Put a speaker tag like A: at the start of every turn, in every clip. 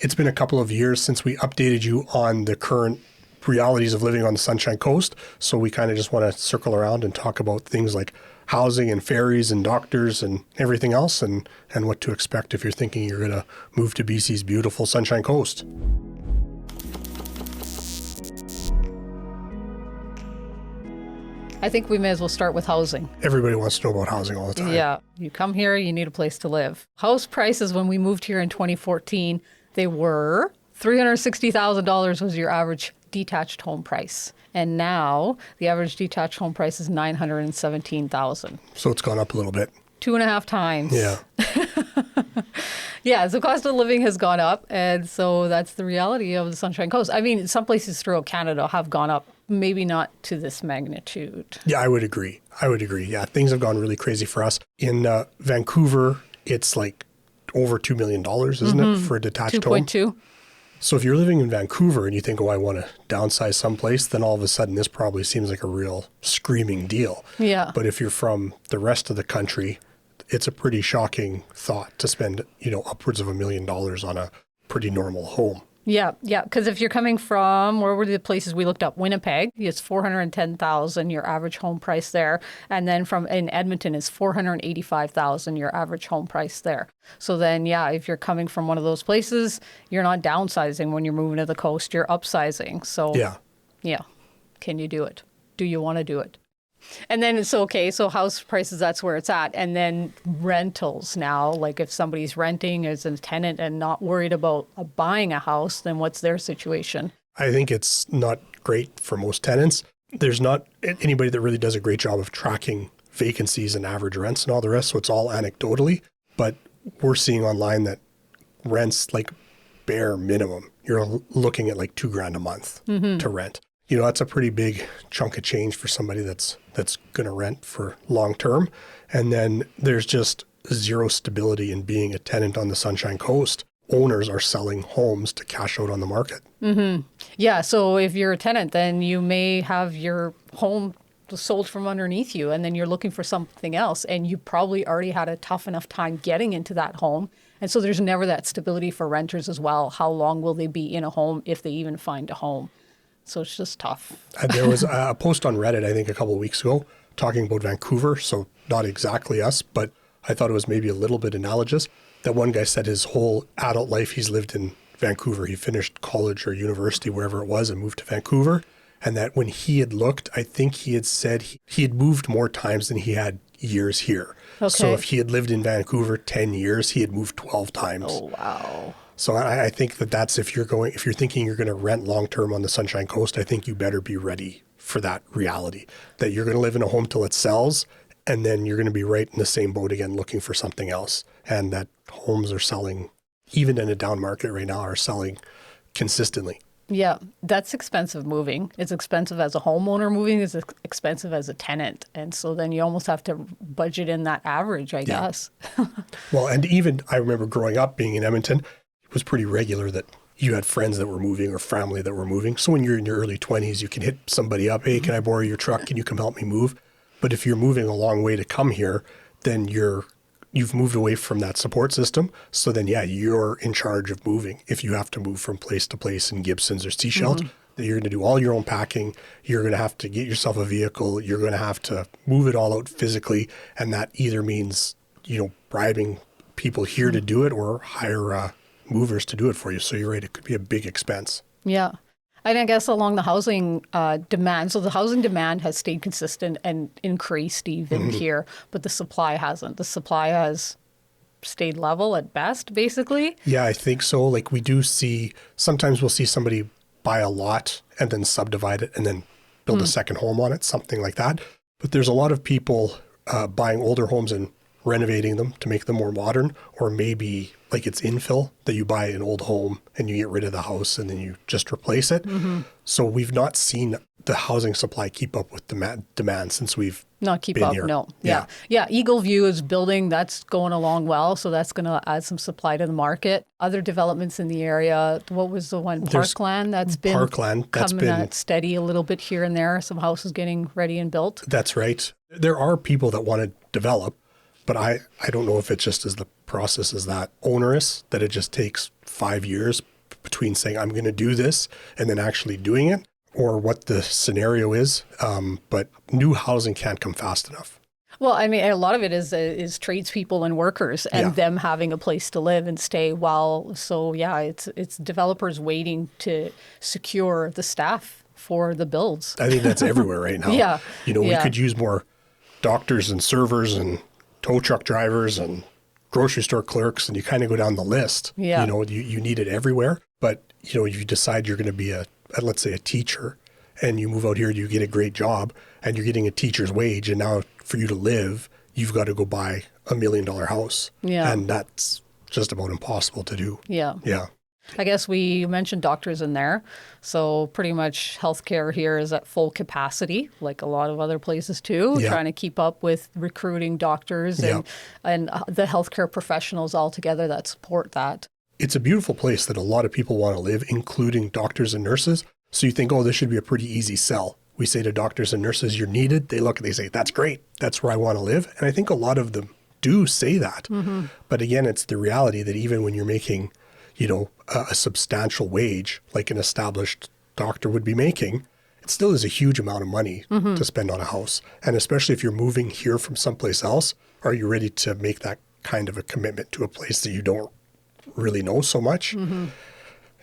A: it's been a couple of years since we updated you on the current realities of living on the Sunshine Coast. So we kind of just want to circle around and talk about things like housing and ferries and doctors and everything else, and what to expect if you're thinking you're going to move to BC's beautiful Sunshine Coast.
B: I think we may as well start with housing.
A: Everybody wants to know about housing all the time.
B: Yeah. You come here, you need a place to live. House prices when we moved here in 2014, they were $360,000 was your average detached home price. And now the average detached home price is $917,000.
A: So it's gone up a little bit.
B: 2.5 times.
A: Yeah.
B: Yeah, so cost of living has gone up. And so that's the reality of the Sunshine Coast. I mean, some places throughout Canada have gone up, maybe not to this magnitude.
A: Yeah, I would agree. Yeah, things have gone really crazy for us. In Vancouver, it's like over $2 million, isn't it, for a detached home?
B: 2.2.
A: So if you're living in Vancouver and you think, oh, I want to downsize someplace, then all of a sudden this probably seems like a real screaming deal.
B: Yeah.
A: But if you're from the rest of the country, it's a pretty shocking thought to spend, upwards of $1 million on a pretty normal home.
B: Yeah. Because if you're coming from, where were the places we looked up? Winnipeg, it's $410,000, your average home price there. And then in Edmonton, it's $485,000, your average home price there. So then, yeah, if you're coming from one of those places, you're not downsizing when you're moving to the coast, you're upsizing. So yeah. Can you do it? Do you want to do it? And then so house prices, that's where it's at. And then rentals now, like if somebody's renting as a tenant and not worried about buying a house, then what's their situation?
A: I think it's not great for most tenants. There's not anybody that really does a great job of tracking vacancies and average rents and all the rest. So it's all anecdotally. But we're seeing online that rents, like bare minimum, you're looking at like $2,000 a month to rent. That's a pretty big chunk of change for somebody that's going to rent for long term. And then there's just zero stability in being a tenant on the Sunshine Coast. Owners are selling homes to cash out on the market. Mm-hmm.
B: Yeah. So if you're a tenant, then you may have your home sold from underneath you, and then you're looking for something else. And you probably already had a tough enough time getting into that home. And so there's never that stability for renters as well. How long will they be in a home if they even find a home? So it's just tough.
A: There was a post on Reddit, I think a couple of weeks ago, talking about Vancouver. So not exactly us, but I thought it was maybe a little bit analogous. That one guy said his whole adult life he's lived in Vancouver. He finished college or university, wherever it was, and moved to Vancouver. And that when he had looked, I think he had said he had moved more times than he had years here. Okay. So if he had lived in Vancouver 10 years, he had moved 12 times.
B: Oh, wow.
A: So I think that's if you're thinking you're going to rent long-term on the Sunshine Coast, I think you better be ready for that reality, that you're going to live in a home till it sells, and then you're going to be right in the same boat again looking for something else. And that homes are selling, even in a down market right now, are selling consistently.
B: Yeah, that's expensive moving. It's expensive as a homeowner moving. It's expensive as a tenant. And so then you almost have to budget in that average, I guess.
A: Well, and even I remember growing up being in Edmonton, it was pretty regular that you had friends that were moving or family that were moving. So when you're in your early 20s, you can hit somebody up, hey, can I borrow your truck? Can you come help me move? But if you're moving a long way to come here, then you've moved away from that support system. So then, you're in charge of moving. If you have to move from place to place in Gibsons or Seashell, that you're going to do all your own packing. You're going to have to get yourself a vehicle. You're going to have to move it all out physically. And that either means, bribing people here to do it or hire movers to do it for you. So you're right, it could be a big expense. Yeah.
B: And I guess along the housing demand, so the housing demand has stayed consistent and increased even here, but the supply hasn't. The supply has stayed level at best, basically.
A: Yeah, I think so. Like sometimes we'll see somebody buy a lot and then subdivide it and then build a second home on it, something like that. But there's a lot of people buying older homes and renovating them to make them more modern, or maybe like it's infill that you buy an old home and you get rid of the house and then you just replace it. So we've not seen the housing supply keep up with demand since we've
B: not keep
A: been
B: up,
A: here.
B: No. Yeah. Eagle View is building. That's going along well. So that's going to add some supply to the market. Other developments in the area. What was the one? Parkland. That's been coming out steady a little bit here and there. Some houses getting ready and built.
A: That's right. There are people that want to develop, but I don't know if it's just as the process is that onerous that it just takes 5 years between saying, I'm going to do this and then actually doing it, or what the scenario is. But new housing can't come fast enough.
B: Well, I mean, a lot of it is tradespeople and workers and them having a place to live and stay while. So yeah, it's developers waiting to secure the staff for the builds.
A: I think that's everywhere right now.
B: Yeah.
A: We could use more doctors and servers and tow truck drivers and grocery store clerks, and you kind of go down the list.
B: Yeah.
A: You need it everywhere. But, you decide you're going to be let's say a teacher, and you move out here, you get a great job, and you're getting a teacher's wage, and now for you to live, you've got to go buy $1 million house.
B: Yeah.
A: And that's just about impossible to do.
B: Yeah.
A: Yeah.
B: I guess we mentioned doctors in there. So pretty much healthcare here is at full capacity, like a lot of other places too, trying to keep up with recruiting doctors and the healthcare professionals altogether that support that.
A: It's a beautiful place that a lot of people want to live, including doctors and nurses. So you think, oh, this should be a pretty easy sell. We say to doctors and nurses, you're needed. They look and they say, that's great. That's where I want to live. And I think a lot of them do say that. Mm-hmm. But again, it's the reality that even when you're making, a substantial wage, like an established doctor would be making, it still is a huge amount of money to spend on a house. And especially if you're moving here from someplace else, are you ready to make that kind of a commitment to a place that you don't really know so much? Mm-hmm.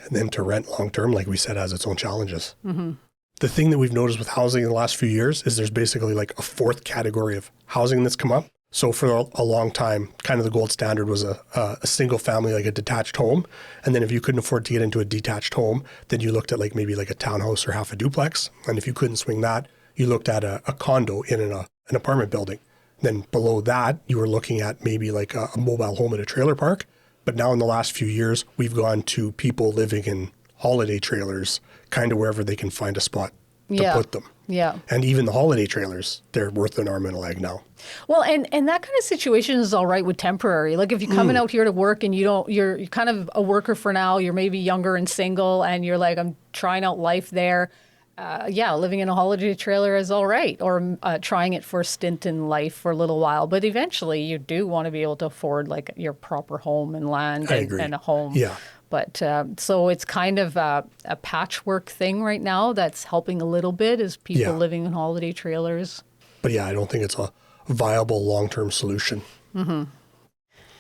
A: And then to rent long-term, like we said, has its own challenges. Mm-hmm. The thing that we've noticed with housing in the last few years is there's basically like a fourth category of housing that's come up. So for a long time, kind of the gold standard was a single family, like a detached home. And then if you couldn't afford to get into a detached home, then you looked at maybe a townhouse or half a duplex. And if you couldn't swing that, you looked at a condo in an apartment building. Then below that, you were looking at maybe like a mobile home at a trailer park. But now in the last few years, we've gone to people living in holiday trailers, kind of wherever they can find a spot to put them.
B: Yeah.
A: And even the holiday trailers, they're worth an arm and a leg now.
B: Well, and that kind of situation is all right with temporary. Like if you're coming out here to work and you're kind of a worker for now, you're maybe younger and single and you're like, I'm trying out life there. Living in a holiday trailer is all right, or trying it for a stint in life for a little while. But eventually you do want to be able to afford like your proper home and land and a home.
A: Yeah.
B: But so it's kind of a patchwork thing right now that's helping a little bit is people living in holiday trailers.
A: But I don't think it's a viable long-term solution.
B: Mm-hmm.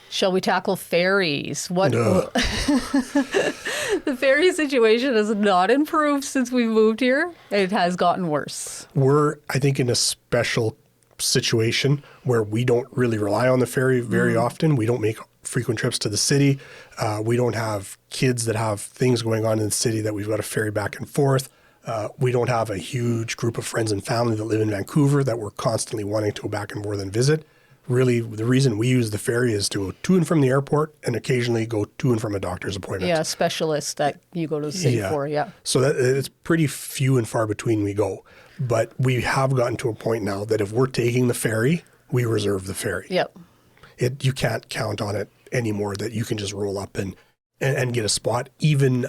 B: Shall we tackle ferries? The ferry situation has not improved since we moved here. It has gotten worse.
A: We're, I think, in a special situation where we don't really rely on the ferry very often. We don't make frequent trips to the city. We don't have kids that have things going on in the city that we've got to ferry back and forth. We don't have a huge group of friends and family that live in Vancouver that we're constantly wanting to go back and forth and visit. Really, the reason we use the ferry is to go to and from the airport and occasionally go to and from a doctor's appointment.
B: Yeah, specialists that you go to the city for,
A: So that it's pretty few and far between we go. But we have gotten to a point now that if we're taking the ferry, we reserve the ferry.
B: Yep.
A: You can't count on it anymore that you can just roll up and get a spot. Even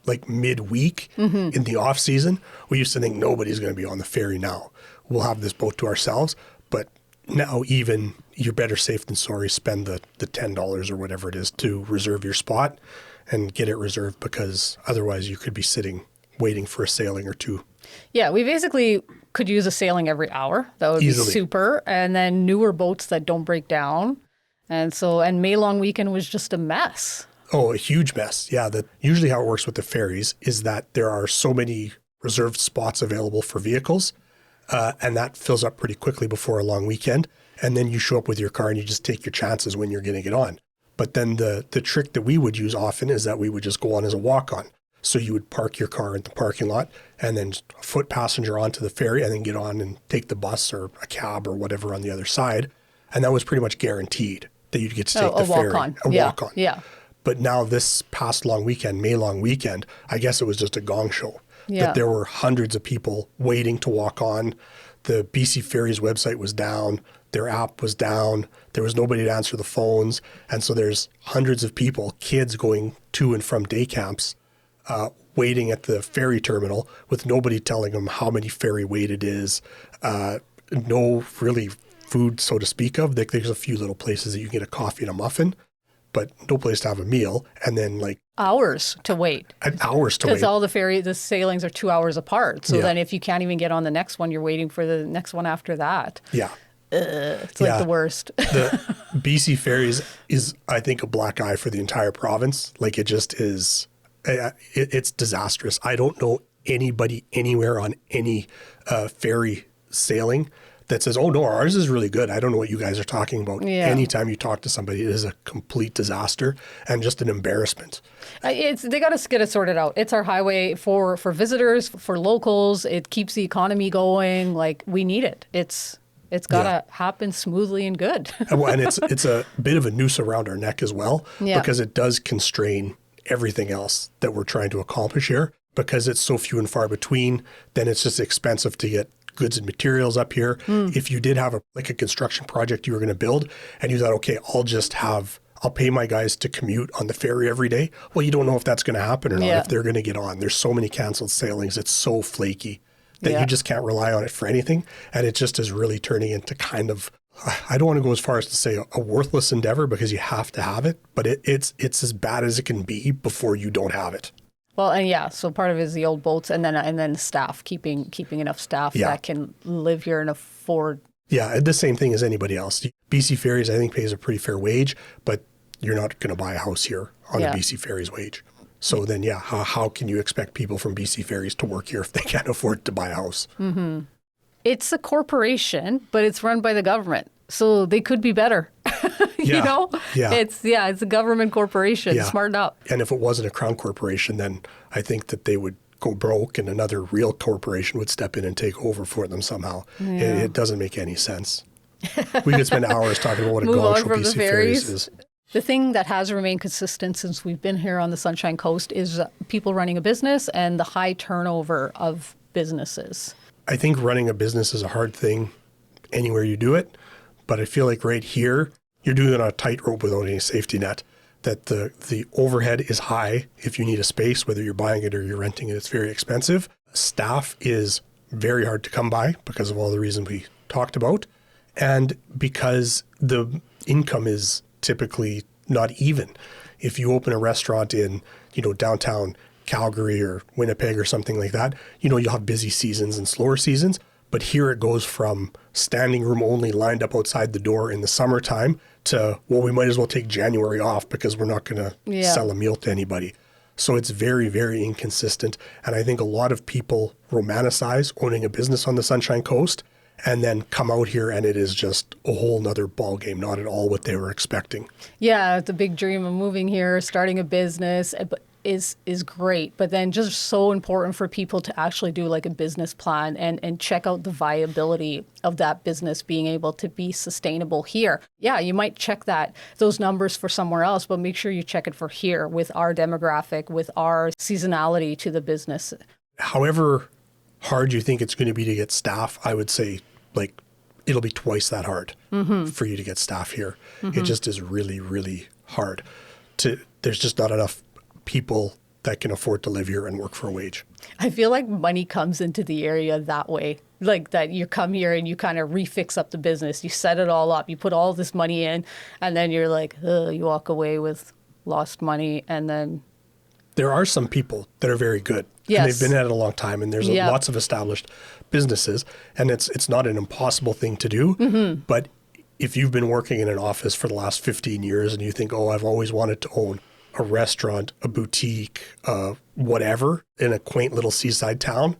A: like midweek in the off season, we used to think nobody's going to be on the ferry now. We'll have this boat to ourselves. But now even you're better safe than sorry. Spend the $10 or whatever it is to reserve your spot and get it reserved, because otherwise you could be sitting waiting for a sailing or two.
B: Yeah, we basically could use a sailing every hour. That would
A: Easily.
B: be super. And then newer boats that don't break down. And May Long Weekend was just a mess.
A: Oh, a huge mess. Yeah, usually how it works with the ferries is that there are so many reserved spots available for vehicles, and that fills up pretty quickly before a long weekend. And then you show up with your car and you just take your chances when you're going to get on. But then the trick that we would use often is that we would just go on as a walk-on. So you would park your car in the parking lot and then foot passenger onto the ferry and then get on and take the bus or a cab or whatever on the other side. And that was pretty much guaranteed that you'd get to take the ferry.
B: Walk-on.
A: A walk-on.
B: Yeah.
A: But now this past long weekend, May Long Weekend, I guess it was just a gong show.
B: Yeah.
A: That there were hundreds of people waiting to walk on. The BC Ferries website was down. Their app was down. There was nobody to answer the phones. And so there's hundreds of people, kids going to and from day camps, waiting at the ferry terminal with nobody telling them how many ferry weight it is. No really food, so to speak of. There's a few little places that you can get a coffee and a muffin. but no place to have a meal. And then like
B: Hours to wait.
A: hours to
B: Because
A: wait.
B: all the sailings are 2 hours apart. So
A: Yeah.
B: then if you can't even get on the next one, you're waiting for the next one after that.
A: Yeah.
B: It's like the worst.
A: The BC Ferries is, I think, a black eye for the entire province. Like it just is, it's disastrous. I don't know anybody anywhere on any ferry sailing that says, oh no, ours is really good. I don't know what you guys are talking about.
B: Yeah.
A: Anytime you talk to somebody, it is a complete disaster and just an embarrassment.
B: They got to get it sorted out. It's our highway for visitors, for locals. It keeps the economy going. Like we need it. It's got to happen smoothly and good.
A: And it's a bit of a noose around our neck as well, because it does constrain everything else that we're trying to accomplish here. Because it's so few and far between, then it's just expensive to get goods and materials up here. If you did have a construction project you were going to build and you thought, okay, I'll pay my guys to commute on the ferry every day. Well, you don't know if that's going to happen or not, if they're going to get on. There's so many canceled sailings. It's so flaky that you just can't rely on it for anything. And it just is really turning into kind of, I don't want to go as far as to say a worthless endeavor, because you have to have it, but it's as bad as it can be before you don't have it.
B: Well, and so part of it is the old boats, and then staff, keeping enough staff that can live here and afford. Yeah,
A: the same thing as anybody else. BC Ferries, I think, pays a pretty fair wage, but you're not going to buy a house here on a BC Ferries wage. So then, how can you expect people from BC Ferries to work here if they can't afford to buy a house?
B: Mm-hmm. It's a corporation, but it's run by the government, so they could be better. You know, it's a government corporation. Smarten up.
A: And if it wasn't a crown corporation, then I think that they would go broke and another real corporation would step in and take over for them somehow. It doesn't make any sense. We could spend hours talking about what a gong show BC Ferries is.
B: The thing that has remained consistent since we've been here on the Sunshine Coast is people running a business and the high turnover of businesses.
A: I think running a business is a hard thing anywhere you do it, but I feel like right here, you're doing it on a tightrope without any safety net, that the overhead is high. If you need a space, whether you're buying it or you're renting it, it's very expensive. Staff is very hard to come by because of all the reasons we talked about. And because the income is typically not even. If you open a restaurant in, downtown Calgary or Winnipeg or something like that, you'll have busy seasons and slower seasons. But here it goes from standing room only lined up outside the door in the summertime to, well, we might as well take January off because we're not going to sell a meal to anybody. So it's very, very inconsistent. And I think a lot of people romanticize owning a business on the Sunshine Coast and then come out here and it is just a whole nother ballgame, not at all what they were expecting.
B: Yeah, it's a big dream of moving here, starting a business. Is great, but then just so important for people to actually do like a business plan and check out the viability of that business being able to be sustainable here. Yeah, you might check those numbers for somewhere else, but make sure you check it for here with our demographic, with our seasonality to the business.
A: However hard you think it's going to be to get staff, I would say it'll be twice that hard for you to get staff here. It just is really, really hard. There's just not enough people that can afford to live here and work for a wage.
B: I feel like money comes into the area that way. Like that you come here and you kind of refix up the business. You set it all up. You put all this money in and then you're like, you walk away with lost money and then...
A: There are some people that are very good.
B: Yes.
A: And they've been at it a long time and there's lots of established businesses and it's not an impossible thing to do. But if you've been working in an office for the last 15 years and you think, I've always wanted to own a restaurant, a boutique, whatever, in a quaint little seaside town,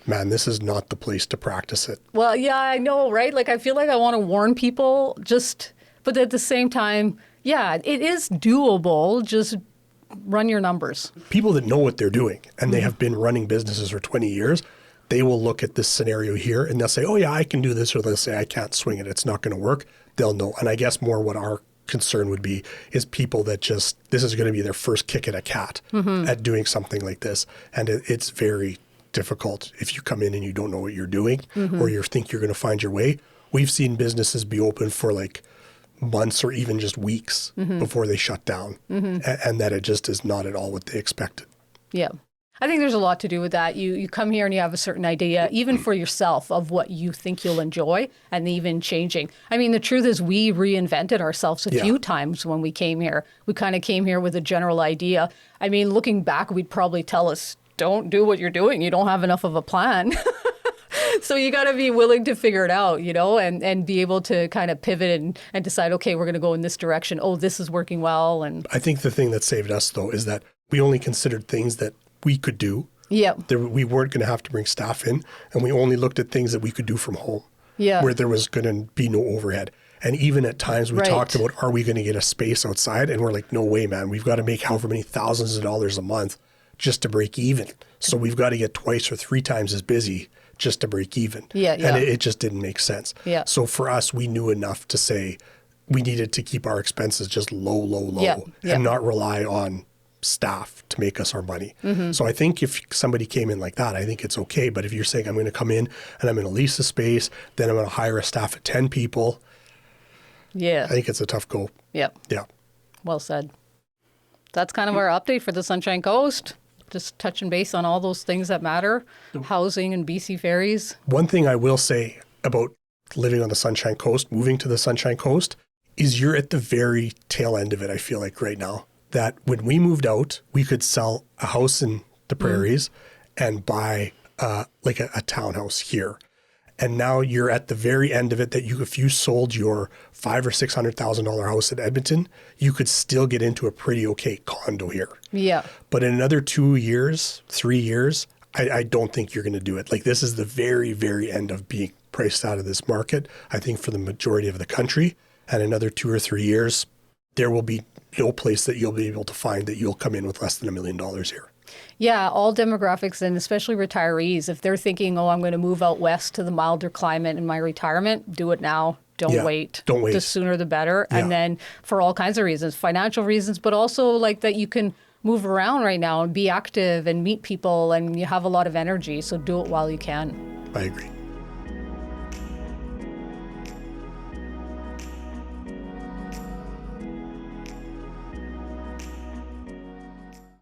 A: man, this is not the place to practice it.
B: Well, yeah, I know, right? Like, I feel like I want to warn people but at the same time, it is doable. Just run your numbers.
A: People that know what they're doing and they have been running businesses for 20 years, they will look at this scenario here and they'll say, oh yeah, I can do this, or they'll say, I can't swing it. It's not going to work. They'll know. And I guess more what our concern would be is people that this is going to be their first kick at a cat at doing something like this. And it's very difficult if you come in and you don't know what you're doing or you think you're going to find your way. We've seen businesses be open for months or even just weeks before they shut down and that it just is not at all what they expected.
B: Yeah. I think there's a lot to do with that. You come here and you have a certain idea, even for yourself, of what you think you'll enjoy, and even changing. I mean, the truth is we reinvented ourselves a few times when we came here. We kind of came here with a general idea. I mean, looking back, we'd probably tell us, don't do what you're doing. You don't have enough of a plan. So you got to be willing to figure it out, you know, and be able to kind of pivot and decide, okay, we're going to go in this direction. Oh, this is working well. And
A: I think the thing that saved us, though, is that we only considered things that we could do.
B: Yeah.
A: We weren't going to have to bring staff in, and we only looked at things that we could do from home.
B: Yeah.
A: Where there was going to be no overhead. And even at times we talked about, are we going to get a space outside? And we're like, no way, man. We've got to make however many thousands of dollars a month just to break even. So we've got to get twice or three times as busy just to break even.
B: Yeah.
A: And it just didn't make sense.
B: Yeah.
A: So for us, we knew enough to say we needed to keep our expenses just low, and not rely on staff to make us our money. So I think if somebody came in like that, I think it's okay. But if you're saying I'm going to come in and I'm going to lease a space, then I'm going to hire a staff of 10 people.
B: Yeah.
A: I think it's a tough go.
B: Yep.
A: Yeah.
B: Well said. That's kind of our update for the Sunshine Coast. Just touching base on all those things that matter, housing and BC Ferries.
A: One thing I will say about living on the Sunshine Coast, moving to the Sunshine Coast, is you're at the very tail end of it, I feel like right now. That when we moved out, we could sell a house in the prairies and buy like a townhouse here. And now you're at the very end of it that if you sold your $500,000 or $600,000 house in Edmonton, you could still get into a pretty okay condo here.
B: Yeah.
A: But in another 2 years, 3 years, I don't think you're going to do it. Like this is the very, very end of being priced out of this market, I think for the majority of the country. And another 2 or 3 years, there will be no place that you'll be able to find that you'll come in with less than $1 million here.
B: Yeah, all demographics and especially retirees, if they're thinking, oh, I'm going to move out west to the milder climate in my retirement, do it now. Don't wait.
A: Don't wait.
B: The sooner the better.
A: Yeah.
B: And then for all kinds of reasons, financial reasons, but also like that you can move around right now and be active and meet people and you have a lot of energy. So do it while you can.
A: I agree.